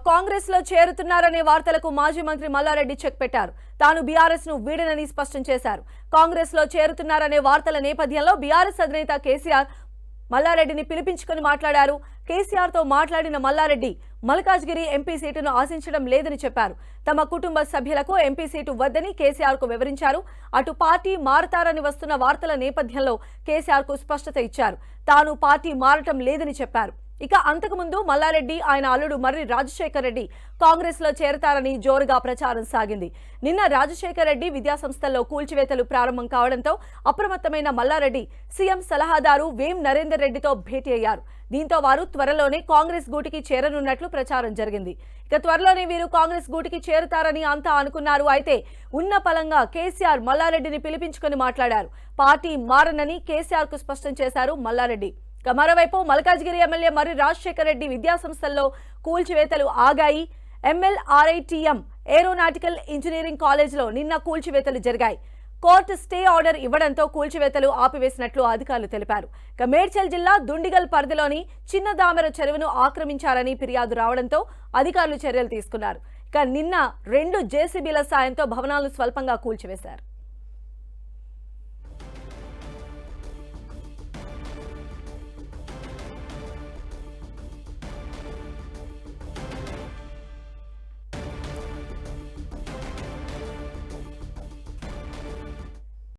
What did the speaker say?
కాంగ్రెస్ లో చేరుతున్నారనే వార్తలకు మాజీ మంత్రి మల్లారెడ్డి చెక్ పెట్టారు. తాను బీఆర్ఎస్ ను వీడనని స్పష్టం చేశారు. కాంగ్రెస్ లో చేరుతున్నారనే వార్తల నేపథ్యంలో బీఆర్ఎస్ అధినేత కేసీఆర్ మల్లారెడ్డిని పిలిపించుకొని మాట్లాడారు. కేసీఆర్ తో మాట్లాడిన మల్లారెడ్డి మల్కాజ్గిరి ఎంపీ సీటును ఆశించడం లేదని చెప్పారు. తమ కుటుంబ సభ్యులకు ఎంపీ సీటు వద్దని కేసీఆర్ కు వివరించారు. అటు పార్టీ మారతారని వస్తున్న వార్తల నేపథ్యంలో కేసీఆర్ కు స్పష్టత ఇచ్చారు. తాను పార్టీ మారటం లేదని చెప్పారు. ఇక అంతకుముందు మల్లారెడ్డి ఆయన అల్లుడు మర్రి రాజశేఖర్ రెడ్డి కాంగ్రెస్ లో చేరతారని జోరుగా ప్రచారం సాగింది. నిన్న రాజశేఖర్ రెడ్డి విద్యాసంస్థల్లో కూల్చివేతలు ప్రారంభం కావడంతో అప్రమత్తమైన మల్లారెడ్డి సీఎం సలహాదారు వేం నరేందర్ రెడ్డితో భేటీ అయ్యారు. దీంతో వారు త్వరలోనే కాంగ్రెస్ గూటికి చేరనున్నట్లు ప్రచారం జరిగింది. ఇక త్వరలోనే వీరు కాంగ్రెస్ గూటికి చేరుతారని అంతా అనుకున్నారు. అయితే ఉన్న పలంగా కేసీఆర్ మల్లారెడ్డిని పిలిపించుకొని మాట్లాడారు. పార్టీ మారనని కేసీఆర్ కు స్పష్టం చేశారు మల్లారెడ్డి. మరోవైపు మల్కాజ్గిరి ఎమ్మెల్యే మర్రి రాజశేఖర్ రెడ్డి విద్యాసంస్థల్లో కూల్చివేతలు ఆగాయి. MLRITM ఏరోనాటికల్ ఇంజనీరింగ్ కాలేజ్లో నిన్న కూల్చివేతలు జరిగాయి. కోర్టు స్టే ఆర్డర్ ఇవ్వడంతో కూల్చివేతలు ఆపివేసినట్లు అధికారులు తెలిపారు. మేడ్చల్ జిల్లా దుండిగల్ పరిధిలోని చిన్న దామెర చెరువును ఆక్రమించారని ఫిర్యాదు రావడంతో అధికారులు చర్యలు తీసుకున్నారు. నిన్న 2 JCBల సాయంతో భవనాలను స్వల్పంగా కూల్చివేశారు.